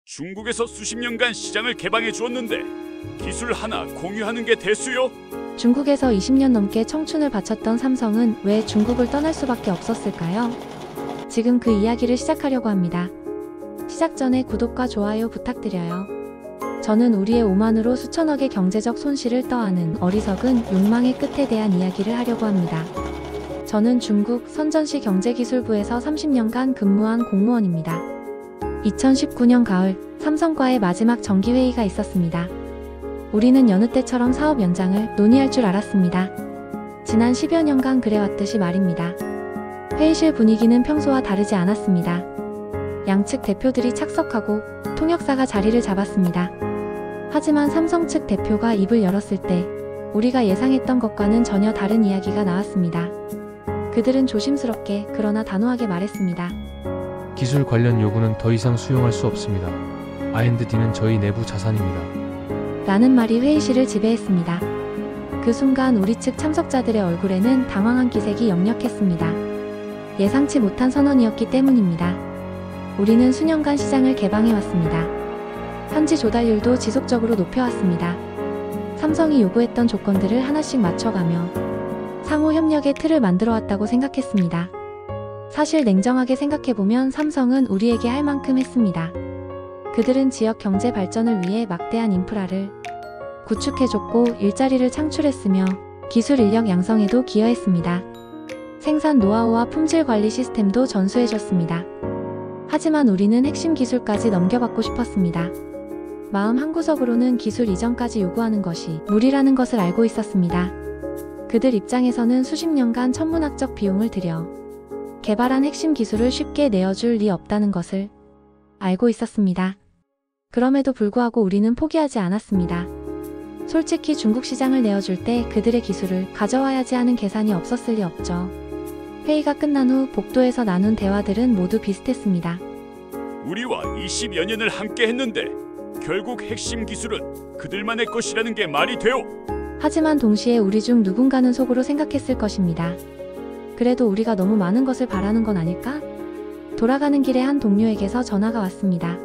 중국에서 수십 년간 시장을 개방해 주었는데 기술 하나 공유하는 게 대수요? 중국에서 20년 넘게 청춘을 바쳤던 삼성은 왜 중국을 떠날 수밖에 없었을까요? 지금 그 이야기를 시작하려고 합니다. 시작 전에 구독과 좋아요 부탁드려요. 저는 우리의 오만으로 수천억의 경제적 손실을 떠안은 어리석은 욕망의 끝에 대한 이야기를 하려고 합니다. 저는 중국 선전시 경제기술부에서 30년간 근무한 공무원입니다. 2019년 가을, 삼성과의 마지막 정기회의가 있었습니다. 우리는 여느 때처럼 사업 연장을 논의할 줄 알았습니다. 지난 10여 년간 그래왔듯이 말입니다. 회의실 분위기는 평소와 다르지 않았습니다. 양측 대표들이 착석하고 통역사가 자리를 잡았습니다. 하지만 삼성 측 대표가 입을 열었을 때 우리가 예상했던 것과는 전혀 다른 이야기가 나왔습니다. 그들은 조심스럽게 그러나 단호하게 말했습니다. 기술 관련 요구는 더 이상 수용할 수 없습니다. R&D는 저희 내부 자산입니다. 라는 말이 회의실을 지배했습니다. 그 순간 우리 측 참석자들의 얼굴에는 당황한 기색이 역력했습니다. 예상치 못한 선언이었기 때문입니다. 우리는 수년간 시장을 개방해왔습니다. 현지 조달률도 지속적으로 높여왔습니다. 삼성이 요구했던 조건들을 하나씩 맞춰가며 상호 협력의 틀을 만들어왔다고 생각했습니다. 사실 냉정하게 생각해보면 삼성은 우리에게 할 만큼 했습니다. 그들은 지역 경제 발전을 위해 막대한 인프라를 구축해줬고 일자리를 창출했으며 기술 인력 양성에도 기여했습니다. 생산 노하우와 품질 관리 시스템도 전수해줬습니다. 하지만 우리는 핵심 기술까지 넘겨받고 싶었습니다. 마음 한구석으로는 기술 이전까지 요구하는 것이 무리라는 것을 알고 있었습니다. 그들 입장에서는 수십 년간 천문학적 비용을 들여 개발한 핵심 기술을 쉽게 내어줄 리 없다는 것을 알고 있었습니다. 그럼에도 불구하고 우리는 포기하지 않았습니다. 솔직히 중국 시장을 내어줄 때 그들의 기술을 가져와야지 하는 계산이 없었을 리 없죠. 회의가 끝난 후 복도에서 나눈 대화들은 모두 비슷했습니다. 우리와 20여 년을 함께 했는데 결국 핵심 기술은 그들만의 것이라는 게 말이 돼요? 하지만 동시에 우리 중 누군가는 속으로 생각했을 것입니다. 그래도 우리가 너무 많은 것을 바라는 건 아닐까? 돌아가는 길에 한 동료에게서 전화가 왔습니다.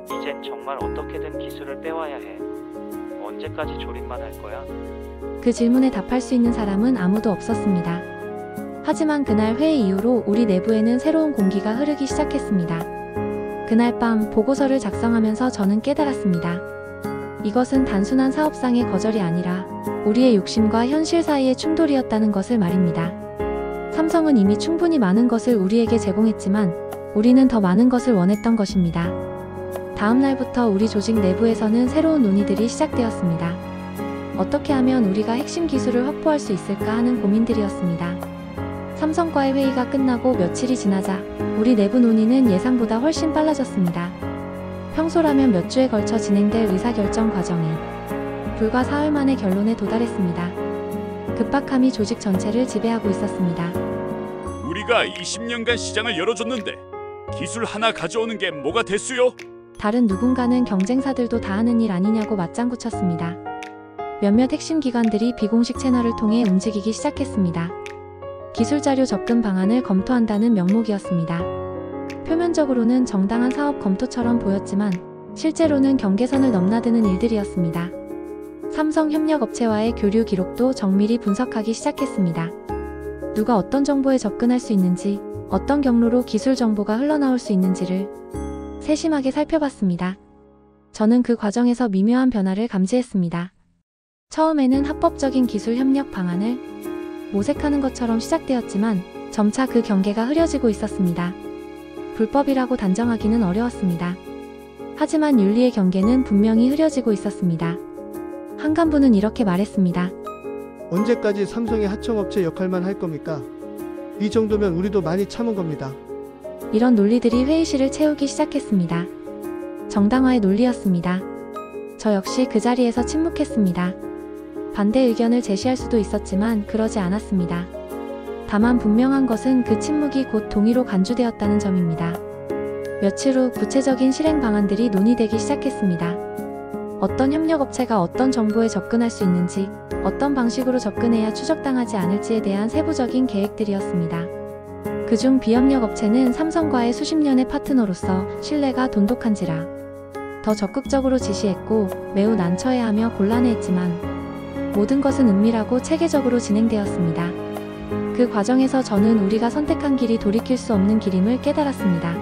이젠 정말 어떻게든 기술을 빼와야 해. 언제까지 조립만 할 거야? 그 질문에 답할 수 있는 사람은 아무도 없었습니다. 하지만 그날 회의 이후로 우리 내부에는 새로운 공기가 흐르기 시작했습니다. 그날 밤 보고서를 작성하면서 저는 깨달았습니다. 이것은 단순한 사업상의 거절이 아니라 우리의 욕심과 현실 사이의 충돌이었다는 것을 말입니다. 삼성은 이미 충분히 많은 것을 우리에게 제공했지만 우리는 더 많은 것을 원했던 것입니다. 다음 날부터 우리 조직 내부에서는 새로운 논의들이 시작되었습니다. 어떻게 하면 우리가 핵심 기술을 확보할 수 있을까 하는 고민들이었습니다. 삼성과의 회의가 끝나고 며칠이 지나자 우리 내부 논의는 예상보다 훨씬 빨라졌습니다. 평소라면 몇 주에 걸쳐 진행될 의사결정 과정이 불과 사흘 만에 결론에 도달했습니다. 급박함이 조직 전체를 지배하고 있었습니다. 우리가 20년간 시장을 열어줬는데 기술 하나 가져오는 게 뭐가 대수요? 다른 누군가는 경쟁사들도 다 하는 일 아니냐고 맞장구 쳤습니다. 몇몇 핵심 기관들이 비공식 채널을 통해 움직이기 시작했습니다. 기술자료 접근 방안을 검토한다는 명목이었습니다. 표면적으로는 정당한 사업 검토처럼 보였지만 실제로는 경계선을 넘나드는 일들이었습니다. 삼성 협력업체와의 교류 기록도 정밀히 분석하기 시작했습니다. 누가 어떤 정보에 접근할 수 있는지, 어떤 경로로 기술 정보가 흘러나올 수 있는지를 세심하게 살펴봤습니다. 저는 그 과정에서 미묘한 변화를 감지했습니다. 처음에는 합법적인 기술 협력 방안을 모색하는 것처럼 시작되었지만 점차 그 경계가 흐려지고 있었습니다. 불법이라고 단정하기는 어려웠습니다. 하지만 윤리의 경계는 분명히 흐려지고 있었습니다. 한 간부는 이렇게 말했습니다. 언제까지 삼성의 하청업체 역할만 할 겁니까? 이 정도면 우리도 많이 참은 겁니다. 이런 논리들이 회의실을 채우기 시작했습니다. 정당화의 논리였습니다. 저 역시 그 자리에서 침묵했습니다. 반대 의견을 제시할 수도 있었지만 그러지 않았습니다. 다만 분명한 것은 그 침묵이 곧 동의로 간주되었다는 점입니다. 며칠 후 구체적인 실행 방안들이 논의되기 시작했습니다. 어떤 협력업체가 어떤 정보에 접근할 수 있는지, 어떤 방식으로 접근해야 추적당하지 않을지에 대한 세부적인 계획들이었습니다. 그중 비협력업체는 삼성과의 수십 년의 파트너로서 신뢰가 돈독한지라 더 적극적으로 지시했고 매우 난처해하며 곤란해했지만 모든 것은 은밀하고 체계적으로 진행되었습니다. 그 과정에서 저는 우리가 선택한 길이 돌이킬 수 없는 길임을 깨달았습니다.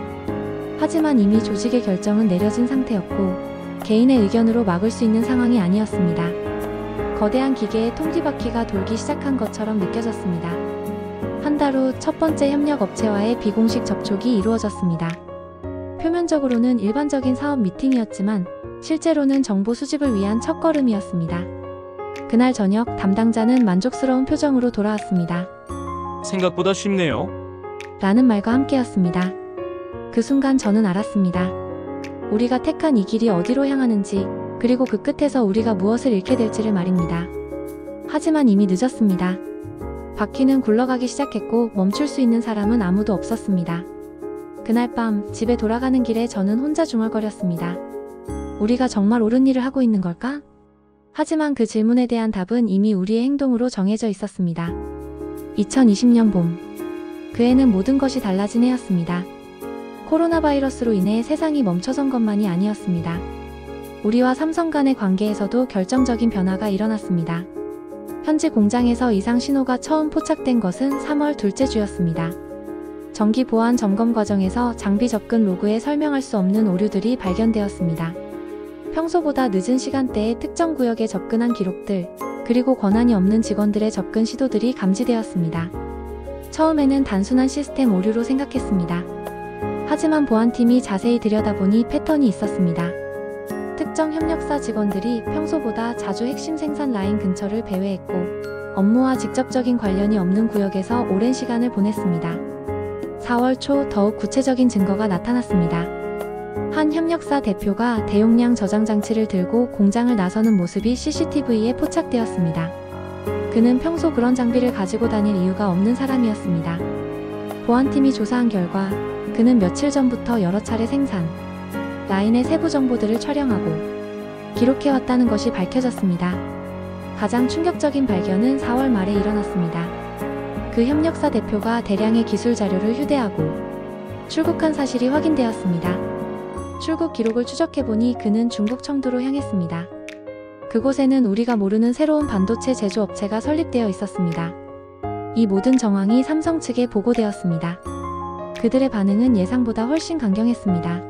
하지만 이미 조직의 결정은 내려진 상태였고 개인의 의견으로 막을 수 있는 상황이 아니었습니다. 거대한 기계의 통뒤바퀴가 돌기 시작한 것처럼 느껴졌습니다. 한 달 후 첫 번째 협력 업체와의 비공식 접촉이 이루어졌습니다. 표면적으로는 일반적인 사업 미팅이었지만 실제로는 정보 수집을 위한 첫걸음이었습니다. 그날 저녁 담당자는 만족스러운 표정으로 돌아왔습니다. 생각보다 쉽네요. 라는 말과 함께였습니다. 그 순간 저는 알았습니다. 우리가 택한 이 길이 어디로 향하는지, 그리고 그 끝에서 우리가 무엇을 잃게 될지를 말입니다. 하지만 이미 늦었습니다. 바퀴는 굴러가기 시작했고 멈출 수 있는 사람은 아무도 없었습니다. 그날 밤 집에 돌아가는 길에 저는 혼자 중얼거렸습니다. 우리가 정말 옳은 일을 하고 있는 걸까? 하지만 그 질문에 대한 답은 이미 우리의 행동으로 정해져 있었습니다. 2020년 봄, 그 해는 모든 것이 달라진 해였습니다. 코로나 바이러스로 인해 세상이 멈춰선 것만이 아니었습니다. 우리와 삼성 간의 관계에서도 결정적인 변화가 일어났습니다. 현지 공장에서 이상 신호가 처음 포착된 것은 3월 둘째 주였습니다. 정기 보안 점검 과정에서 장비 접근 로그에 설명할 수 없는 오류들이 발견되었습니다. 평소보다 늦은 시간대에 특정 구역에 접근한 기록들, 그리고 권한이 없는 직원들의 접근 시도들이 감지되었습니다. 처음에는 단순한 시스템 오류로 생각했습니다. 하지만 보안팀이 자세히 들여다보니 패턴이 있었습니다. 특정 협력사 직원들이 평소보다 자주 핵심 생산 라인 근처를 배회했고 업무와 직접적인 관련이 없는 구역에서 오랜 시간을 보냈습니다. 4월 초 더욱 구체적인 증거가 나타났습니다. 한 협력사 대표가 대용량 저장 장치를 들고 공장을 나서는 모습이 CCTV에 포착되었습니다. 그는 평소 그런 장비를 가지고 다닐 이유가 없는 사람이었습니다. 보안팀이 조사한 결과 그는 며칠 전부터 여러 차례 생산 라인의 세부 정보들을 촬영하고 기록해왔다는 것이 밝혀졌습니다. 가장 충격적인 발견은 4월 말에 일어났습니다. 그 협력사 대표가 대량의 기술 자료를 휴대하고 출국한 사실이 확인되었습니다. 출국 기록을 추적해보니 그는 중국 청두로 향했습니다. 그곳에는 우리가 모르는 새로운 반도체 제조업체가 설립되어 있었습니다. 이 모든 정황이 삼성 측에 보고되었습니다. 그들의 반응은 예상보다 훨씬 강경했습니다.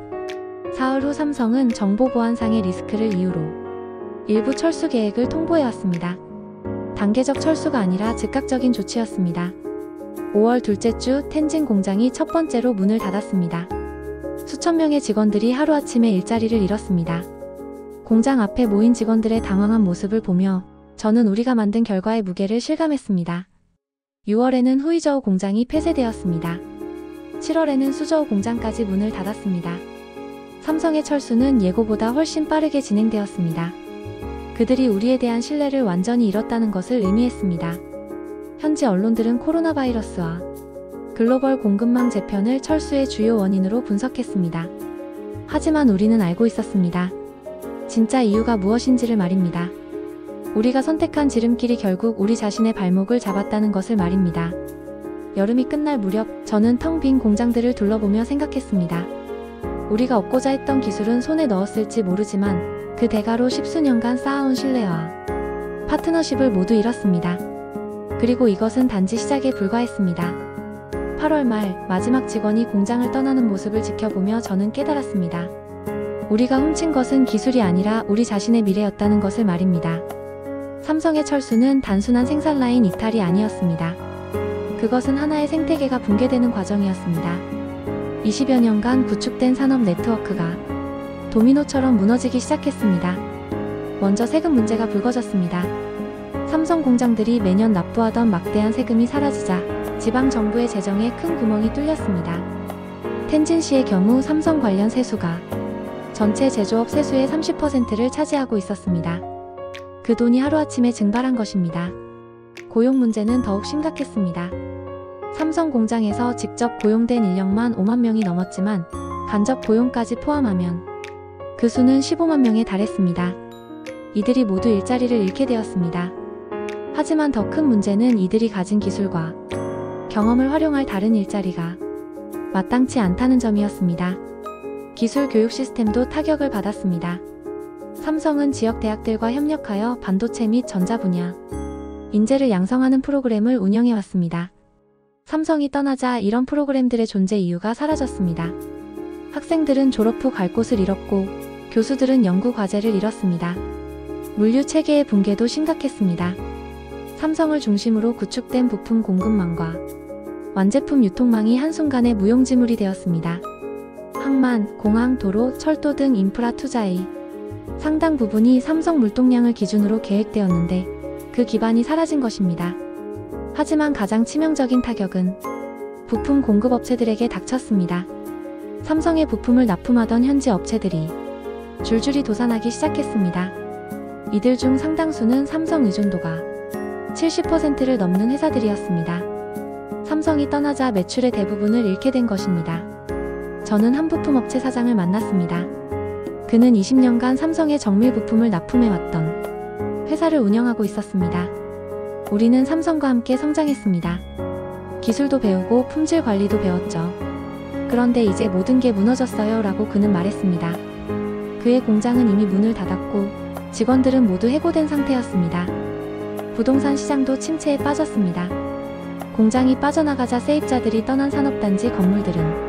사흘 후 삼성은 정보보안상의 리스크를 이유로 일부 철수 계획을 통보해왔습니다. 단계적 철수가 아니라 즉각적인 조치였습니다. 5월 둘째 주 텐진 공장이 첫 번째로 문을 닫았습니다. 수천 명의 직원들이 하루아침에 일자리를 잃었습니다. 공장 앞에 모인 직원들의 당황한 모습을 보며 저는 우리가 만든 결과의 무게를 실감했습니다. 6월에는 후이저우 공장이 폐쇄되었습니다. 7월에는 수저우 공장까지 문을 닫았습니다. 삼성의 철수는 예고보다 훨씬 빠르게 진행되었습니다. 그들이 우리에 대한 신뢰를 완전히 잃었다는 것을 의미했습니다. 현지 언론들은 코로나 바이러스와 글로벌 공급망 재편을 철수의 주요 원인으로 분석했습니다. 하지만 우리는 알고 있었습니다. 진짜 이유가 무엇인지를 말입니다. 우리가 선택한 지름길이 결국 우리 자신의 발목을 잡았다는 것을 말입니다. 여름이 끝날 무렵 저는 텅 빈 공장들을 둘러보며 생각했습니다. 우리가 얻고자 했던 기술은 손에 넣었을지 모르지만 그 대가로 십수년간 쌓아온 신뢰와 파트너십을 모두 잃었습니다. 그리고 이것은 단지 시작에 불과했습니다. 8월 말 마지막 직원이 공장을 떠나는 모습을 지켜보며 저는 깨달았습니다. 우리가 훔친 것은 기술이 아니라 우리 자신의 미래였다는 것을 말입니다. 삼성의 철수는 단순한 생산 라인 이탈이 아니었습니다. 그것은 하나의 생태계가 붕괴되는 과정이었습니다. 20여 년간 구축된 산업 네트워크가 도미노처럼 무너지기 시작했습니다. 먼저 세금 문제가 불거졌습니다. 삼성 공장들이 매년 납부하던 막대한 세금이 사라지자 지방 정부의 재정에 큰 구멍이 뚫렸습니다. 텐진시의 경우 삼성 관련 세수가 전체 제조업 세수의 30%를 차지하고 있었습니다. 그 돈이 하루아침에 증발한 것입니다. 고용 문제는 더욱 심각했습니다. 삼성 공장에서 직접 고용된 인력만 5만 명이 넘었지만 간접 고용까지 포함하면 그 수는 15만 명에 달했습니다. 이들이 모두 일자리를 잃게 되었습니다. 하지만 더 큰 문제는 이들이 가진 기술과 경험을 활용할 다른 일자리가 마땅치 않다는 점이었습니다. 기술 교육 시스템도 타격을 받았습니다. 삼성은 지역 대학들과 협력하여 반도체 및 전자 분야 인재를 양성하는 프로그램을 운영해 왔습니다. 삼성이 떠나자 이런 프로그램들의 존재 이유가 사라졌습니다. 학생들은 졸업 후 갈 곳을 잃었고 교수들은 연구 과제를 잃었습니다. 물류 체계의 붕괴도 심각했습니다. 삼성을 중심으로 구축된 부품 공급망과 완제품 유통망이 한순간에 무용지물이 되었습니다. 항만, 공항, 도로, 철도 등 인프라 투자의 상당 부분이 삼성 물동량을 기준으로 계획되었는데 그 기반이 사라진 것입니다. 하지만 가장 치명적인 타격은 부품 공급업체들에게 닥쳤습니다. 삼성의 부품을 납품하던 현지 업체들이 줄줄이 도산하기 시작했습니다. 이들 중 상당수는 삼성 의존도가 70%를 넘는 회사들이었습니다. 삼성이 떠나자 매출의 대부분을 잃게 된 것입니다. 저는 한 부품업체 사장을 만났습니다. 그는 20년간 삼성의 정밀 부품을 납품해왔던 회사를 운영하고 있었습니다. 우리는 삼성과 함께 성장했습니다. 기술도 배우고 품질 관리도 배웠죠. 그런데 이제 모든 게 무너졌어요 라고 그는 말했습니다. 그의 공장은 이미 문을 닫았고 직원들은 모두 해고된 상태였습니다. 부동산 시장도 침체에 빠졌습니다. 공장이 빠져나가자 세입자들이 떠난 산업단지 건물들은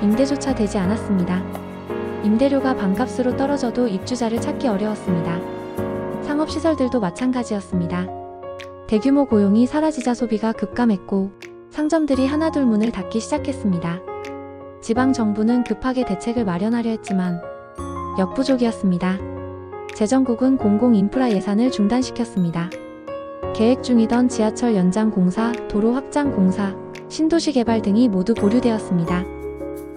임대조차 되지 않았습니다. 임대료가 반값으로 떨어져도 입주자를 찾기 어려웠습니다. 상업시설들도 마찬가지였습니다. 대규모 고용이 사라지자 소비가 급감했고 상점들이 하나둘 문을 닫기 시작했습니다. 지방정부는 급하게 대책을 마련하려 했지만 역부족이었습니다. 재정국은 공공인프라 예산을 중단시켰습니다. 계획 중이던 지하철 연장 공사, 도로 확장 공사, 신도시 개발 등이 모두 보류되었습니다.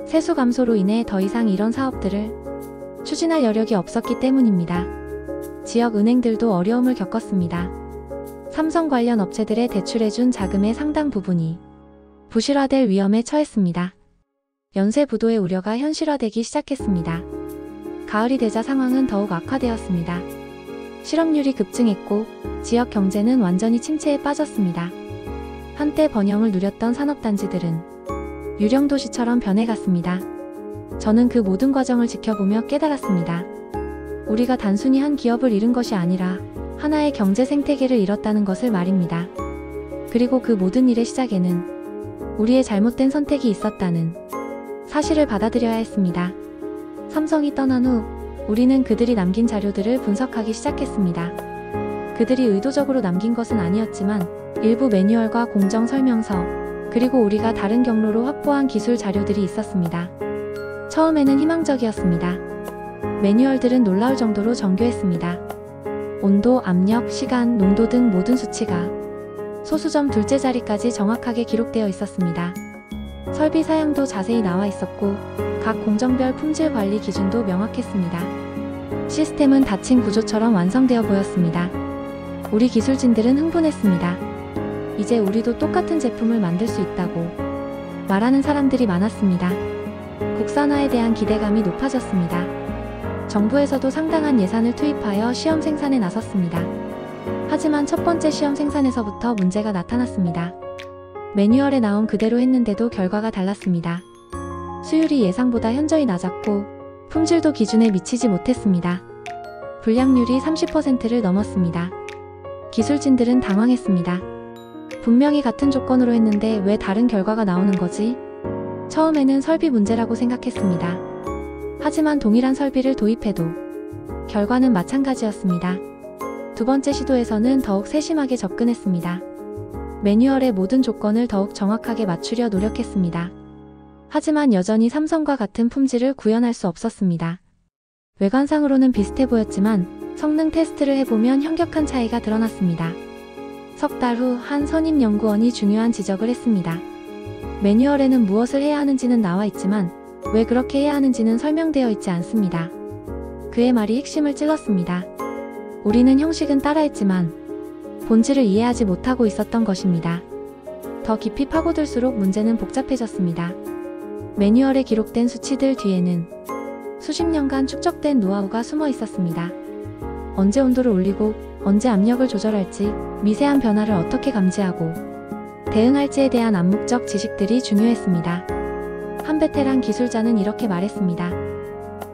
세수 감소로 인해 더 이상 이런 사업들을 추진할 여력이 없었기 때문입니다. 지역 은행들도 어려움을 겪었습니다. 삼성 관련 업체들의 대출해준 자금의 상당 부분이 부실화될 위험에 처했습니다. 연쇄 부도의 우려가 현실화되기 시작했습니다. 가을이 되자 상황은 더욱 악화되었습니다. 실업률이 급증했고 지역 경제는 완전히 침체에 빠졌습니다. 한때 번영을 누렸던 산업단지들은 유령도시처럼 변해갔습니다. 저는 그 모든 과정을 지켜보며 깨달았습니다. 우리가 단순히 한 기업을 잃은 것이 아니라 하나의 경제 생태계를 잃었다는 것을 말입니다. 그리고 그 모든 일의 시작에는 우리의 잘못된 선택이 있었다는 사실을 받아들여야 했습니다. 삼성이 떠난 후 우리는 그들이 남긴 자료들을 분석하기 시작했습니다. 그들이 의도적으로 남긴 것은 아니었지만 일부 매뉴얼과 공정 설명서, 그리고 우리가 다른 경로로 확보한 기술 자료들이 있었습니다. 처음에는 희망적이었습니다. 매뉴얼들은 놀라울 정도로 정교했습니다. 온도, 압력, 시간, 농도 등 모든 수치가 소수점 둘째 자리까지 정확하게 기록되어 있었습니다. 설비 사양도 자세히 나와 있었고 각 공정별 품질 관리 기준도 명확했습니다. 시스템은 닫힌 구조처럼 완성되어 보였습니다. 우리 기술진들은 흥분했습니다. 이제 우리도 똑같은 제품을 만들 수 있다고 말하는 사람들이 많았습니다. 국산화에 대한 기대감이 높아졌습니다. 정부에서도 상당한 예산을 투입하여 시험 생산에 나섰습니다. 하지만 첫 번째 시험 생산에서부터 문제가 나타났습니다. 매뉴얼에 나온 그대로 했는데도 결과가 달랐습니다. 수율이 예상보다 현저히 낮았고 품질도 기준에 미치지 못했습니다. 불량률이 30%를 넘었습니다. 기술진들은 당황했습니다. 분명히 같은 조건으로 했는데 왜 다른 결과가 나오는 거지? 처음에는 설비 문제라고 생각했습니다. 하지만 동일한 설비를 도입해도 결과는 마찬가지였습니다. 두 번째 시도에서는 더욱 세심하게 접근했습니다. 매뉴얼의 모든 조건을 더욱 정확하게 맞추려 노력했습니다. 하지만 여전히 삼성과 같은 품질을 구현할 수 없었습니다. 외관상으로는 비슷해 보였지만 성능 테스트를 해보면 현격한 차이가 드러났습니다. 석 달 후 한 선임 연구원이 중요한 지적을 했습니다. 매뉴얼에는 무엇을 해야 하는지는 나와 있지만 왜 그렇게 해야 하는지는 설명되어 있지 않습니다. 그의 말이 핵심을 찔렀습니다. 우리는 형식은 따라했지만 본질을 이해하지 못하고 있었던 것입니다. 더 깊이 파고들수록 문제는 복잡해졌습니다. 매뉴얼에 기록된 수치들 뒤에는 수십 년간 축적된 노하우가 숨어 있었습니다. 언제 온도를 올리고 언제 압력을 조절할지, 미세한 변화를 어떻게 감지하고 대응할지에 대한 암묵적 지식들이 중요했습니다. 한 베테랑 기술자는 이렇게 말했습니다.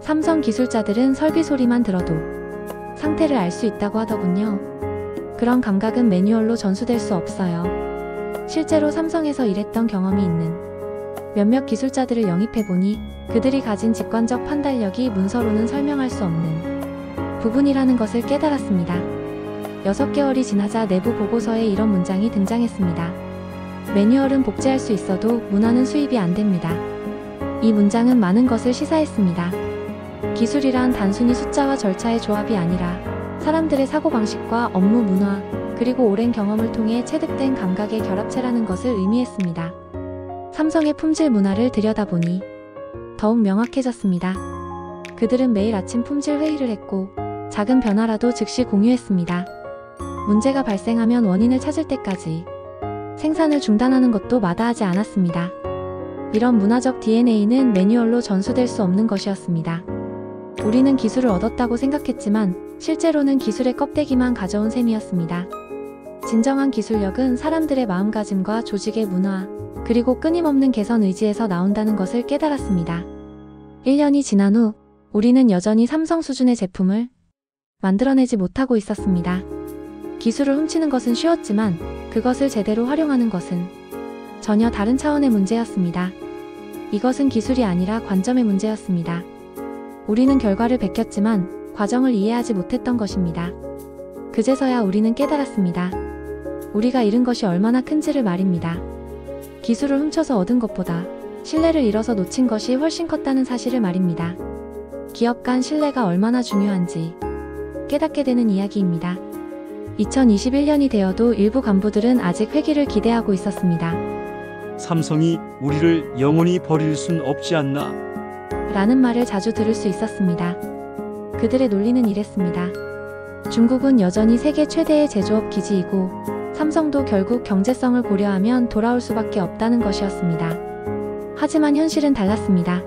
삼성 기술자들은 설비 소리만 들어도 상태를 알 수 있다고 하더군요. 그런 감각은 매뉴얼로 전수될 수 없어요. 실제로 삼성에서 일했던 경험이 있는 몇몇 기술자들을 영입해보니 그들이 가진 직관적 판단력이 문서로는 설명할 수 없는 부분이라는 것을 깨달았습니다. 6개월이 지나자 내부 보고서에 이런 문장이 등장했습니다. 매뉴얼은 복제할 수 있어도 문화는 수입이 안 됩니다. 이 문장은 많은 것을 시사했습니다. 기술이란 단순히 숫자와 절차의 조합이 아니라 사람들의 사고방식과 업무 문화, 그리고 오랜 경험을 통해 체득된 감각의 결합체라는 것을 의미했습니다. 삼성의 품질 문화를 들여다보니 더욱 명확해졌습니다. 그들은 매일 아침 품질 회의를 했고 작은 변화라도 즉시 공유했습니다. 문제가 발생하면 원인을 찾을 때까지 생산을 중단하는 것도 마다하지 않았습니다. 이런 문화적 DNA는 매뉴얼로 전수될 수 없는 것이었습니다. 우리는 기술을 얻었다고 생각했지만 실제로는 기술의 껍데기만 가져온 셈이었습니다. 진정한 기술력은 사람들의 마음가짐과 조직의 문화, 그리고 끊임없는 개선 의지에서 나온다는 것을 깨달았습니다. 1년이 지난 후 우리는 여전히 삼성 수준의 제품을 만들어내지 못하고 있었습니다. 기술을 훔치는 것은 쉬웠지만 그것을 제대로 활용하는 것은 전혀 다른 차원의 문제였습니다. 이것은 기술이 아니라 관점의 문제였습니다. 우리는 결과를 베꼈지만 과정을 이해하지 못했던 것입니다. 그제서야 우리는 깨달았습니다. 우리가 잃은 것이 얼마나 큰지를 말입니다. 기술을 훔쳐서 얻은 것보다 신뢰를 잃어서 놓친 것이 훨씬 컸다는 사실을 말입니다. 기업 간 신뢰가 얼마나 중요한지 깨닫게 되는 이야기입니다. 2021년이 되어도 일부 간부들은 아직 회기를 기대하고 있었습니다. 삼성이 우리를 영원히 버릴 순 없지 않나? 라는 말을 자주 들을 수 있었습니다. 그들의 논리는 이랬습니다. 중국은 여전히 세계 최대의 제조업 기지이고 삼성도 결국 경제성을 고려하면 돌아올 수밖에 없다는 것이었습니다. 하지만 현실은 달랐습니다.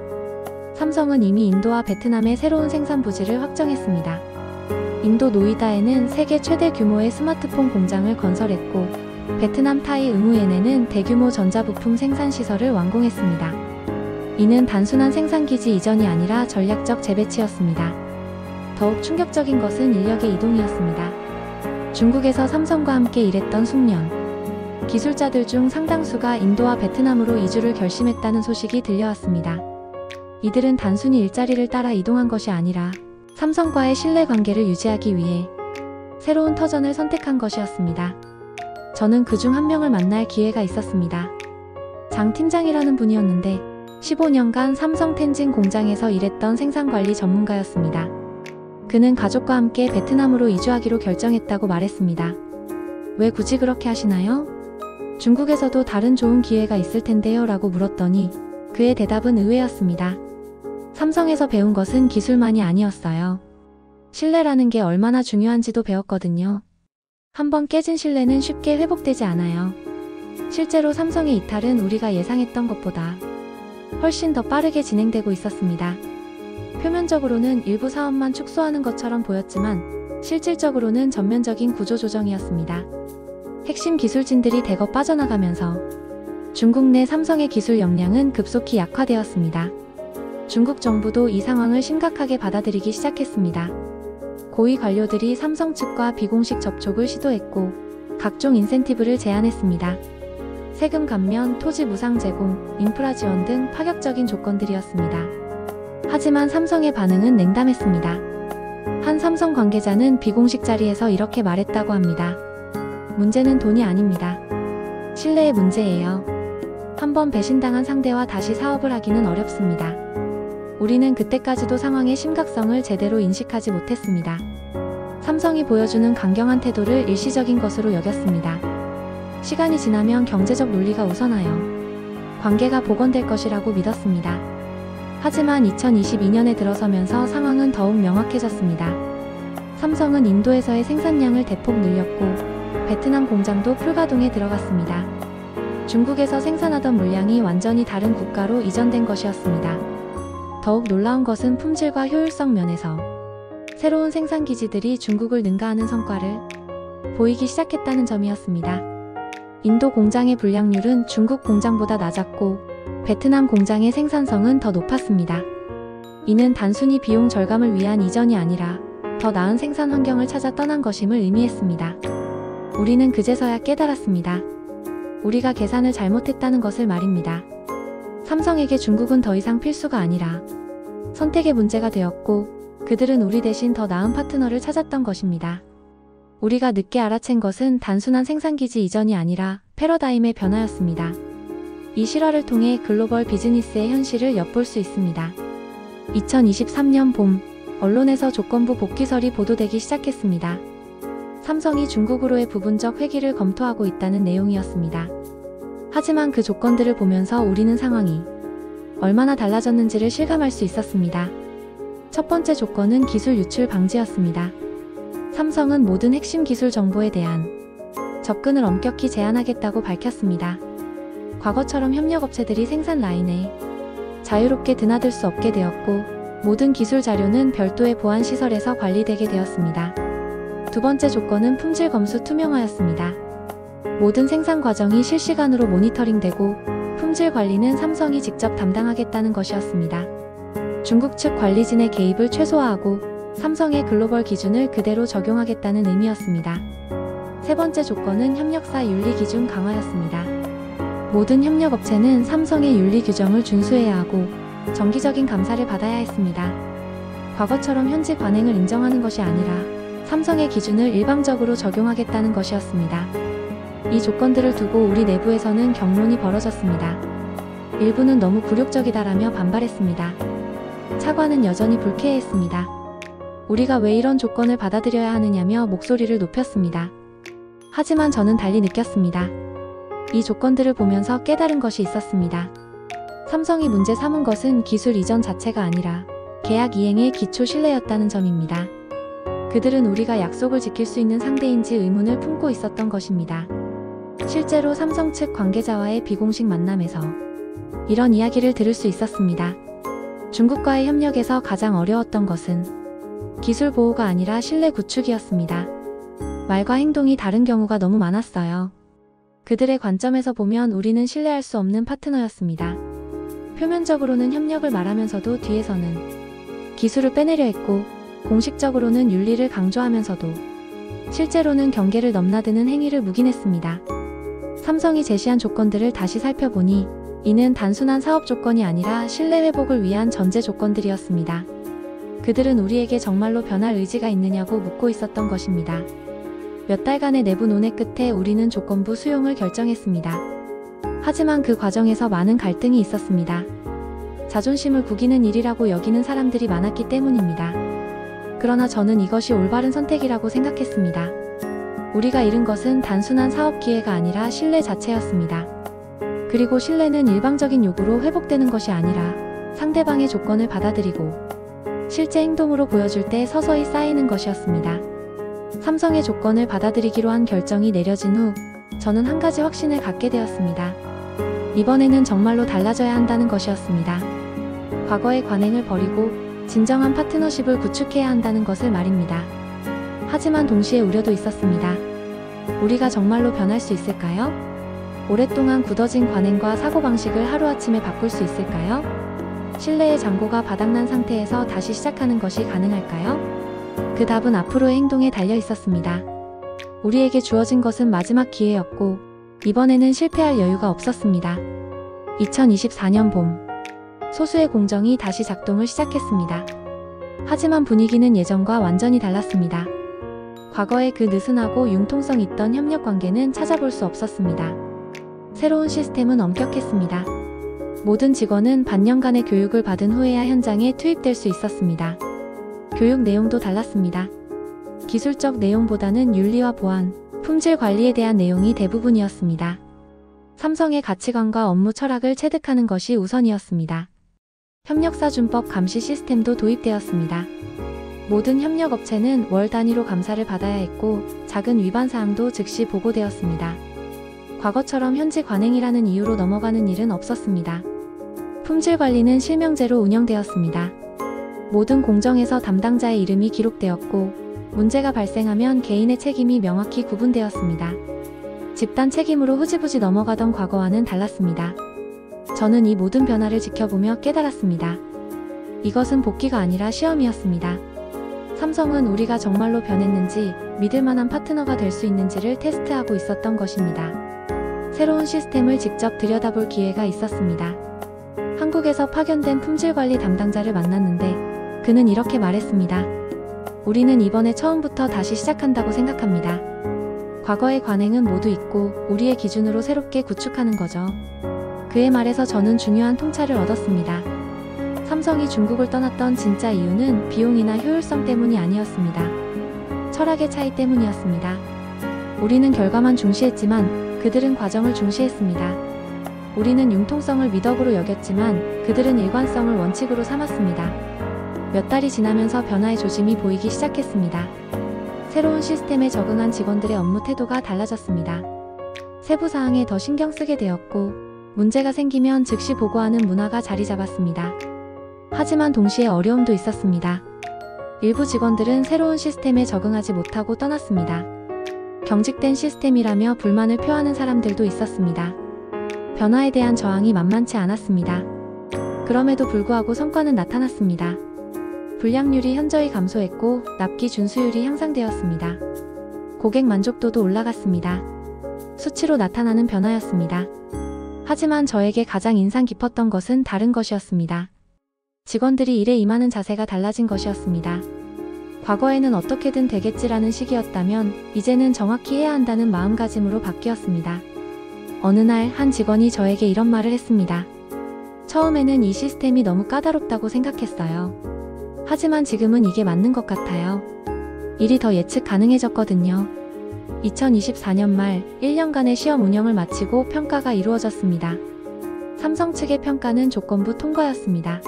삼성은 이미 인도와 베트남의 새로운 생산 부지를 확정했습니다. 인도 노이다에는 세계 최대 규모의 스마트폰 공장을 건설했고 베트남 타이 응우엔에는 대규모 전자부품 생산 시설을 완공했습니다. 이는 단순한 생산기지 이전이 아니라 전략적 재배치였습니다. 더욱 충격적인 것은 인력의 이동이었습니다. 중국에서 삼성과 함께 일했던 숙련 기술자들 중 상당수가 인도와 베트남으로 이주를 결심했다는 소식이 들려왔습니다. 이들은 단순히 일자리를 따라 이동한 것이 아니라 삼성과의 신뢰관계를 유지하기 위해 새로운 터전을 선택한 것이었습니다. 저는 그중 한 명을 만날 기회가 있었습니다. 장 팀장이라는 분이었는데 15년간 삼성 텐진 공장에서 일했던 생산관리 전문가였습니다. 그는 가족과 함께 베트남으로 이주하기로 결정했다고 말했습니다. 왜 굳이 그렇게 하시나요? 중국에서도 다른 좋은 기회가 있을 텐데요 라고 물었더니 그의 대답은 의외였습니다. 삼성에서 배운 것은 기술만이 아니었어요. 신뢰라는 게 얼마나 중요한지도 배웠거든요. 한번 깨진 신뢰는 쉽게 회복되지 않아요. 실제로 삼성의 이탈은 우리가 예상했던 것보다 훨씬 더 빠르게 진행되고 있었습니다. 표면적으로는 일부 사업만 축소하는 것처럼 보였지만 실질적으로는 전면적인 구조조정이었습니다. 핵심 기술진들이 대거 빠져나가면서 중국 내 삼성의 기술 역량은 급속히 약화되었습니다. 중국 정부도 이 상황을 심각하게 받아들이기 시작했습니다. 고위 관료들이 삼성 측과 비공식 접촉을 시도했고 각종 인센티브를 제안했습니다. 세금 감면, 토지 무상 제공, 인프라 지원 등 파격적인 조건들이었습니다. 하지만 삼성의 반응은 냉담했습니다. 한 삼성 관계자는 비공식 자리에서 이렇게 말했다고 합니다. 문제는 돈이 아닙니다. 신뢰의 문제예요. 한번 배신당한 상대와 다시 사업을 하기는 어렵습니다. 우리는 그때까지도 상황의 심각성을 제대로 인식하지 못했습니다. 삼성이 보여주는 강경한 태도를 일시적인 것으로 여겼습니다. 시간이 지나면 경제적 논리가 우선하여 관계가 복원될 것이라고 믿었습니다. 하지만 2022년에 들어서면서 상황은 더욱 명확해졌습니다. 삼성은 인도에서의 생산량을 대폭 늘렸고 베트남 공장도 풀가동에 들어갔습니다. 중국에서 생산하던 물량이 완전히 다른 국가로 이전된 것이었습니다. 더욱 놀라운 것은 품질과 효율성 면에서 새로운 생산기지들이 중국을 능가하는 성과를 보이기 시작했다는 점이었습니다. 인도 공장의 불량률은 중국 공장보다 낮았고 베트남 공장의 생산성은 더 높았습니다. 이는 단순히 비용 절감을 위한 이전이 아니라 더 나은 생산 환경을 찾아 떠난 것임을 의미했습니다. 우리는 그제서야 깨달았습니다. 우리가 계산을 잘못했다는 것을 말입니다. 삼성에게 중국은 더 이상 필수가 아니라 선택의 문제가 되었고 그들은 우리 대신 더 나은 파트너를 찾았던 것입니다. 우리가 늦게 알아챈 것은 단순한 생산기지 이전이 아니라 패러다임의 변화였습니다. 이 실화를 통해 글로벌 비즈니스의 현실을 엿볼 수 있습니다. 2023년 봄, 언론에서 조건부 복귀설이 보도되기 시작했습니다. 삼성이 중국으로의 부분적 회귀를 검토하고 있다는 내용이었습니다. 하지만 그 조건들을 보면서 우리는 상황이 얼마나 달라졌는지를 실감할 수 있었습니다. 첫 번째 조건은 기술 유출 방지였습니다. 삼성은 모든 핵심 기술 정보에 대한 접근을 엄격히 제한하겠다고 밝혔습니다. 과거처럼 협력업체들이 생산 라인에 자유롭게 드나들 수 없게 되었고 모든 기술 자료는 별도의 보안 시설에서 관리되게 되었습니다. 두 번째 조건은 품질 검수 투명화였습니다. 모든 생산 과정이 실시간으로 모니터링되고 품질 관리는 삼성이 직접 담당하겠다는 것이었습니다. 중국 측 관리진의 개입을 최소화하고 삼성의 글로벌 기준을 그대로 적용하겠다는 의미였습니다. 세 번째 조건은 협력사 윤리 기준 강화였습니다. 모든 협력업체는 삼성의 윤리 규정을 준수해야 하고 정기적인 감사를 받아야 했습니다. 과거처럼 현지 관행을 인정하는 것이 아니라 삼성의 기준을 일방적으로 적용하겠다는 것이었습니다. 이 조건들을 두고 우리 내부에서는 경론이 벌어졌습니다. 일부는 너무 굴욕적이다라며 반발했습니다. 차관은 여전히 불쾌해했습니다. 우리가 왜 이런 조건을 받아들여야 하느냐며 목소리를 높였습니다. 하지만 저는 달리 느꼈습니다. 이 조건들을 보면서 깨달은 것이 있었습니다. 삼성이 문제 삼은 것은 기술 이전 자체가 아니라 계약 이행의 기초 신뢰였다는 점입니다. 그들은 우리가 약속을 지킬 수 있는 상대인지 의문을 품고 있었던 것입니다. 실제로 삼성 측 관계자와의 비공식 만남에서 이런 이야기를 들을 수 있었습니다. 중국과의 협력에서 가장 어려웠던 것은 기술 보호가 아니라 신뢰 구축이었습니다. 말과 행동이 다른 경우가 너무 많았어요. 그들의 관점에서 보면 우리는 신뢰할 수 없는 파트너였습니다. 표면적으로는 협력을 말하면서도 뒤에서는 기술을 빼내려 했고 공식적으로는 윤리를 강조하면서도 실제로는 경계를 넘나드는 행위를 묵인했습니다. 삼성이 제시한 조건들을 다시 살펴보니 이는 단순한 사업 조건이 아니라 신뢰 회복을 위한 전제 조건들이었습니다. 그들은 우리에게 정말로 변할 의지가 있느냐고 묻고 있었던 것입니다. 몇 달간의 내부 논의 끝에 우리는 조건부 수용을 결정했습니다. 하지만 그 과정에서 많은 갈등이 있었습니다. 자존심을 구기는 일이라고 여기는 사람들이 많았기 때문입니다. 그러나 저는 이것이 올바른 선택이라고 생각했습니다. 우리가 잃은 것은 단순한 사업 기회가 아니라 신뢰 자체였습니다. 그리고 신뢰는 일방적인 요구로 회복되는 것이 아니라 상대방의 조건을 받아들이고 실제 행동으로 보여줄 때 서서히 쌓이는 것이었습니다. 삼성의 조건을 받아들이기로 한 결정이 내려진 후 저는 한 가지 확신을 갖게 되었습니다. 이번에는 정말로 달라져야 한다는 것이었습니다. 과거의 관행을 버리고 진정한 파트너십을 구축해야 한다는 것을 말입니다. 하지만 동시에 우려도 있었습니다. 우리가 정말로 변할 수 있을까요? 오랫동안 굳어진 관행과 사고방식을 하루아침에 바꿀 수 있을까요? 신뢰의 잔고가 바닥난 상태에서 다시 시작하는 것이 가능할까요? 그 답은 앞으로의 행동에 달려 있었습니다. 우리에게 주어진 것은 마지막 기회였고 이번에는 실패할 여유가 없었습니다. 2024년 봄, 소수의 공정이 다시 작동을 시작했습니다. 하지만 분위기는 예전과 완전히 달랐습니다. 과거의 그 느슨하고 융통성 있던 협력 관계는 찾아볼 수 없었습니다. 새로운 시스템은 엄격했습니다. 모든 직원은 반년간의 교육을 받은 후에야 현장에 투입될 수 있었습니다. 교육 내용도 달랐습니다. 기술적 내용보다는 윤리와 보안, 품질 관리에 대한 내용이 대부분이었습니다. 삼성의 가치관과 업무 철학을 체득하는 것이 우선이었습니다. 협력사 준법 감시 시스템도 도입되었습니다. 모든 협력업체는 월 단위로 감사를 받아야 했고 작은 위반 사항도 즉시 보고되었습니다. 과거처럼 현지 관행이라는 이유로 넘어가는 일은 없었습니다. 품질 관리는 실명제로 운영되었습니다. 모든 공정에서 담당자의 이름이 기록되었고 문제가 발생하면 개인의 책임이 명확히 구분되었습니다. 집단 책임으로 흐지부지 넘어가던 과거와는 달랐습니다. 저는 이 모든 변화를 지켜보며 깨달았습니다. 이것은 복귀가 아니라 시험이었습니다. 삼성은 우리가 정말로 변했는지 믿을 만한 파트너가 될 수 있는지를 테스트하고 있었던 것입니다. 새로운 시스템을 직접 들여다볼 기회가 있었습니다. 한국에서 파견된 품질관리 담당자를 만났는데 그는 이렇게 말했습니다. 우리는 이번에 처음부터 다시 시작한다고 생각합니다. 과거의 관행은 모두 잊고 우리의 기준으로 새롭게 구축하는 거죠. 그의 말에서 저는 중요한 통찰을 얻었습니다. 삼성이 중국을 떠났던 진짜 이유는 비용이나 효율성 때문이 아니었습니다. 철학의 차이 때문이었습니다. 우리는 결과만 중시했지만 그들은 과정을 중시했습니다. 우리는 융통성을 미덕으로 여겼지만 그들은 일관성을 원칙으로 삼았습니다. 몇 달이 지나면서 변화의 조짐이 보이기 시작했습니다. 새로운 시스템에 적응한 직원들의 업무 태도가 달라졌습니다. 세부 사항에 더 신경 쓰게 되었고 문제가 생기면 즉시 보고하는 문화가 자리 잡았습니다. 하지만 동시에 어려움도 있었습니다. 일부 직원들은 새로운 시스템에 적응하지 못하고 떠났습니다. 경직된 시스템이라며 불만을 표하는 사람들도 있었습니다. 변화에 대한 저항이 만만치 않았습니다. 그럼에도 불구하고 성과는 나타났습니다. 불량률이 현저히 감소했고 납기 준수율이 향상되었습니다. 고객 만족도도 올라갔습니다. 수치로 나타나는 변화였습니다. 하지만 저에게 가장 인상 깊었던 것은 다른 것이었습니다. 직원들이 일에 임하는 자세가 달라진 것이었습니다. 과거에는 어떻게든 되겠지라는 식이었다면 이제는 정확히 해야 한다는 마음가짐으로 바뀌었습니다. 어느 날 한 직원이 저에게 이런 말을 했습니다. 처음에는 이 시스템이 너무 까다롭다고 생각했어요. 하지만 지금은 이게 맞는 것 같아요. 일이 더 예측 가능해졌거든요. 2024년 말 1년간의 시험 운영을 마치고 평가가 이루어졌습니다. 삼성 측의 평가는 조건부 통과였습니다.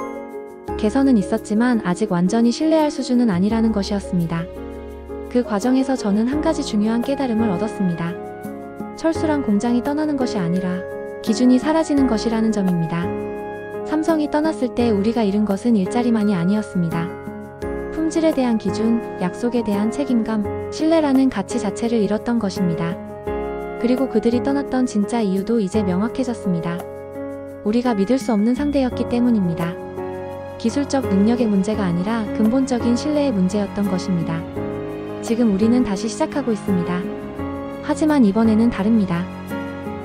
개선은 있었지만 아직 완전히 신뢰할 수준은 아니라는 것이었습니다. 그 과정에서 저는 한 가지 중요한 깨달음을 얻었습니다. 철수란 공장이 떠나는 것이 아니라 기준이 사라지는 것이라는 점입니다. 삼성이 떠났을 때 우리가 잃은 것은 일자리만이 아니었습니다. 품질에 대한 기준, 약속에 대한 책임감, 신뢰라는 가치 자체를 잃었던 것입니다. 그리고 그들이 떠났던 진짜 이유도 이제 명확해졌습니다. 우리가 믿을 수 없는 상대였기 때문입니다. 기술적 능력의 문제가 아니라 근본적인 신뢰의 문제였던 것입니다. 지금 우리는 다시 시작하고 있습니다. 하지만 이번에는 다릅니다.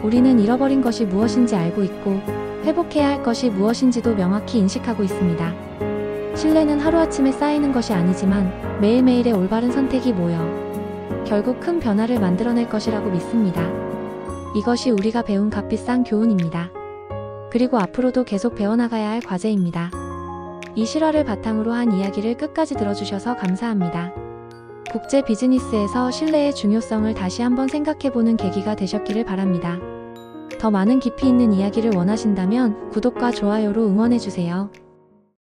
우리는 잃어버린 것이 무엇인지 알고 있고 회복해야 할 것이 무엇인지도 명확히 인식하고 있습니다. 신뢰는 하루아침에 쌓이는 것이 아니지만 매일매일의 올바른 선택이 모여 결국 큰 변화를 만들어낼 것이라고 믿습니다. 이것이 우리가 배운 값비싼 교훈입니다. 그리고 앞으로도 계속 배워나가야 할 과제입니다. 이 실화를 바탕으로 한 이야기를 끝까지 들어주셔서 감사합니다. 국제 비즈니스에서 신뢰의 중요성을 다시 한번 생각해보는 계기가 되셨기를 바랍니다. 더 많은 깊이 있는 이야기를 원하신다면 구독과 좋아요로 응원해주세요.